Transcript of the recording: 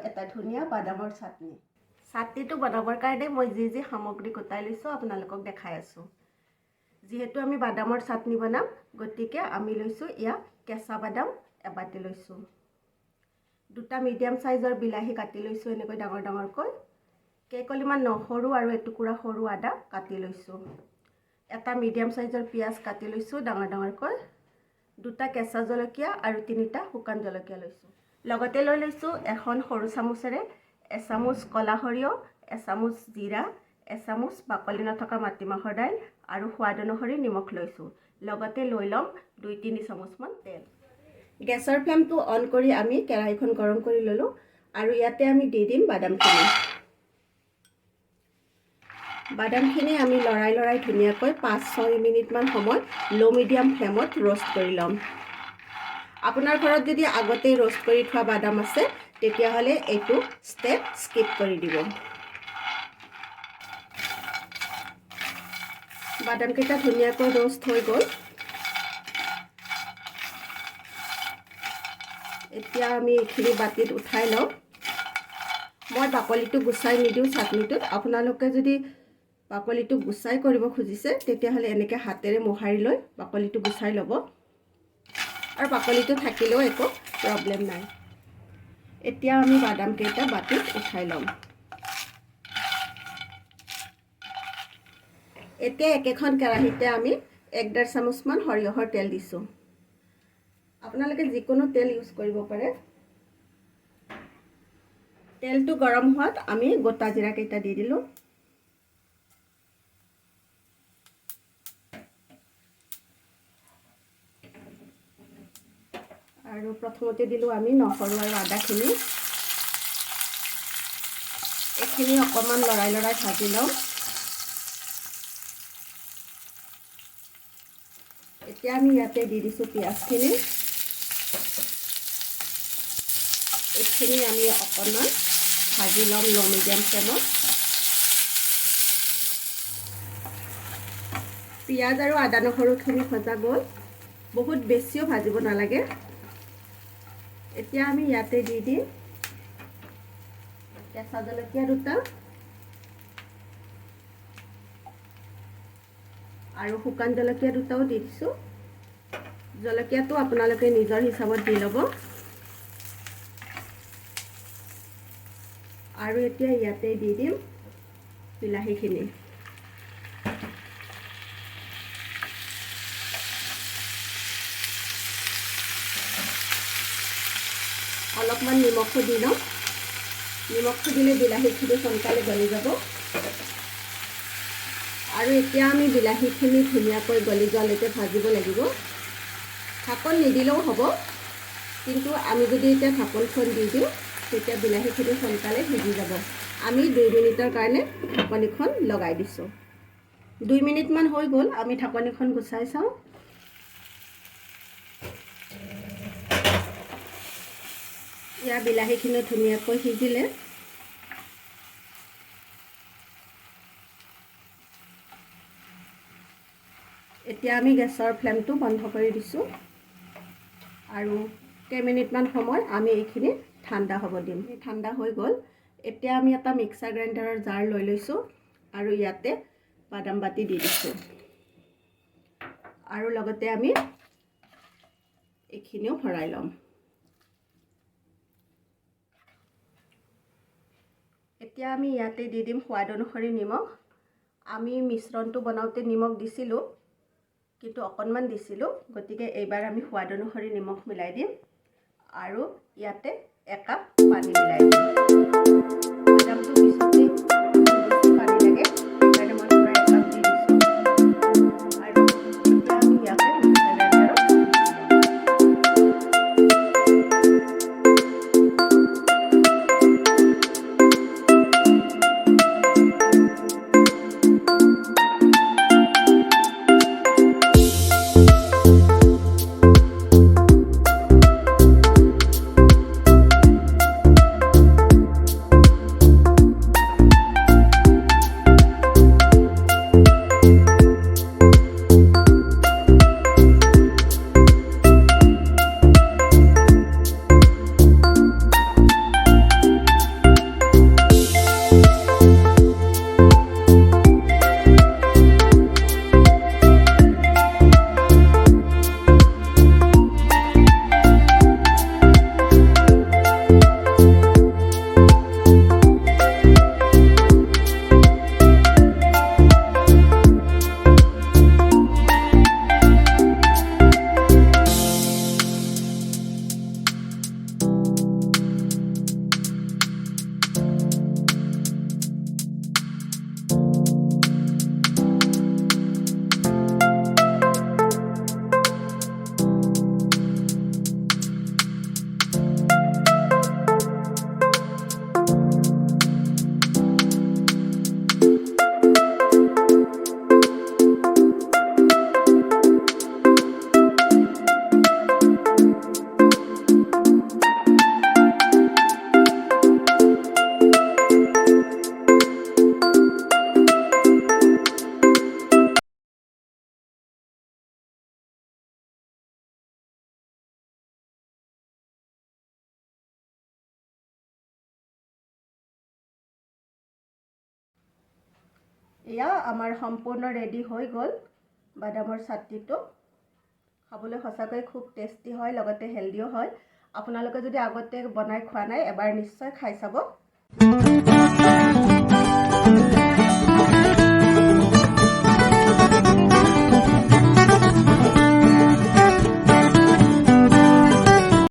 এটা ধুনীয়া বাদামৰ চাটনি। চাটনিটো বনাবৰ কাৰণে মই যি সামগ্ৰী গোটাই লৈছোঁ আপোনালোকক দেখাই আছোঁ। যিহেতু আমি বাদামৰ চাটনি বনাম, গতিকে আমি লৈছোঁ ইয়াত কেঁচা বাদাম এবাটি লৈছোঁ। দুটা মিডিয়াম সাইজৰ বিলাহী কাটি লৈছোঁ এনেকৈ ডাঙৰ ডাঙৰকৈ। কেইকলিমান নহৰু আৰু এটুকুৰা সৰু আদা কাটি লৈছোঁ। এটা মিডিয়াম সাইজৰ পিঁয়াজ কাটি লৈছোঁ ডাঙৰ ডাঙৰকৈ। দুটা কেঁচা জলকীয়া আৰু তিনিটা শুকান জলকীয়া লৈছোঁ। লগতে লৈ লৈছোঁ এখন সৰু চামুচেৰে এচামুচ কলা সৰিয়হ, এচামুচ জিৰা, এচামুচ বাকলি নথকা মাটিমাহৰ দাইল আৰু সোৱাদ অনুসৰি নিমখ লৈছোঁ। লগতে লৈ ল'ম 2-3 চামুচমান তেল। গেছৰ ফ্লেমটো অন কৰি আমি কেৰাহীখন গৰম কৰি ল'লোঁ আৰু ইয়াতে আমি দি দিম বাদামখিনি। বাদামখিনি আমি লৰাই ধুনীয়াকৈ 5-6 মিনিটমান সময় লো মিডিয়াম ফ্লেমত ৰোষ্ট কৰি ল'ম। আপোনাৰ ঘৰত যদি আগতেই ৰোষ্ট কৰি থোৱা বাদাম আছে তেতিয়াহ'লে এইটো ষ্টেপ স্কিপ কৰি দিব। বাদামকেইটা ধুনীয়াকৈ ৰোষ্ট হৈ গ'ল। এতিয়া আমি এইখিনি বাতিত উঠাই লওঁ। মই বাকলিটো গুচাই নিদিওঁ চাটনিটোত। আপোনালোকে যদি বাকলিটো গুচাই কৰিব খুজিছে তেতিয়াহ'লে এনেকৈ হাতেৰে মোহাৰি লৈ বাকলিটো গুচাই ল'ব, আৰু বাকলিটো থাকিলেও একো প্ৰব্লেম নাই। এতিয়া আমি বাদামকেইটা বাতিত উঠাই ল'ম। এতিয়া একেখন কেৰাহীতে আমি 1-1.5 চামুচমান সৰিয়হৰ তেল দিছোঁ। আপোনালোকে যিকোনো তেল ইউজ কৰিব পাৰে। তেলটো গৰম হোৱাত আমি গোটা জিৰা কেইটা দি দিলোঁ। আৰু প্ৰথমতে দিলোঁ আমি নহৰু আৰু আদাখিনি। এইখিনি অকণমান লৰাই ভাজি লওঁ। এতিয়া আমি ইয়াতে দি দিছোঁ পিঁয়াজখিনি। এইখিনি আমি অকণমান ভাজি ল'ম লো মিডিয়াম ফ্লেমত। পিঁয়াজ আৰু আদা নহৰুখিনি ভজা গ'ল, বহুত বেছিও ভাজিব নালাগে। এতিয়া আমি ইয়াতে দি দিম কেঁচা জলকীয়া দুটা আৰু শুকান জলকীয়া দুটাও দি দিছোঁ। জলকীয়াটো আপোনালোকে নিজৰ হিচাপত দি ল'ব। আৰু এতিয়া ইয়াতে দি দিম বিলাহীখিনি। অলপমান নিমখো দি লওঁ। নিমখটো দিলে বিলাহীখিনি সোনকালে গলি যাব। আৰু এতিয়া আমি বিলাহীখিনি ধুনীয়াকৈ গলি যোৱালৈকে ভাজিব লাগিব। ঢাকন নিদিলেও হ'ব, কিন্তু আমি যদি এতিয়া ঢাকনখন দি দিওঁ তেতিয়া বিলাহীখিনি সোনকালে সিজি যাব। আমি 2 মিনিটৰ কাৰণে ঢাকনিখন লগাই দিছোঁ। 2 মিনিটমান হৈ গ'ল, আমি ঢাকনিখন গুচাই চাওঁ। ইয়াৰ বিলাহীখিনি ধুনীয়াকৈ সিজিলে। এতিয়া আমি গেছৰ ফ্লেমটো বন্ধ কৰি দিছোঁ আৰু কেইমিনিটমান সময় আমি এইখিনি ঠাণ্ডা হ'ব দিম। ঠাণ্ডা হৈ গ'ল। এতিয়া আমি এটা মিক্সাৰ গ্ৰাইণ্ডাৰৰ জাৰ লৈ লৈছোঁ আৰু ইয়াতে বাদাম বাটি দি দিছোঁ, আৰু লগতে আমি এইখিনিও ভৰাই ল'ম। এতিয়া আমি ইয়াতে দি দিম সোৱাদ অনুসৰি নিমখ। আমি মিশ্ৰণটো বনাওঁতে নিমখ দিছিলোঁ, কিন্তু অকণমান দিছিলোঁ, গতিকে এইবাৰ আমি সোৱাদ অনুসৰি নিমখ মিলাই দিম আৰু ইয়াতে 1 কাপ পানী মিলাই দিম। বাদামটো পিছতে বেছি পানী লাগে, সেইকাৰণে মই পূৰা 1 কাপ দি দিছোঁ। আৰু এতিয়া আমি ইয়াতে এয়া আমাৰ সম্পূৰ্ণ ৰেডি হৈ গ'ল বাদামৰ চাটনিটো। খাবলৈ সঁচাকৈ খুব টেষ্টি হয়, লগতে হেল্ডিও হয়। আপোনালোকে যদি আগতে বনাই খোৱা নাই, এবাৰ নিশ্চয় খাই চাব।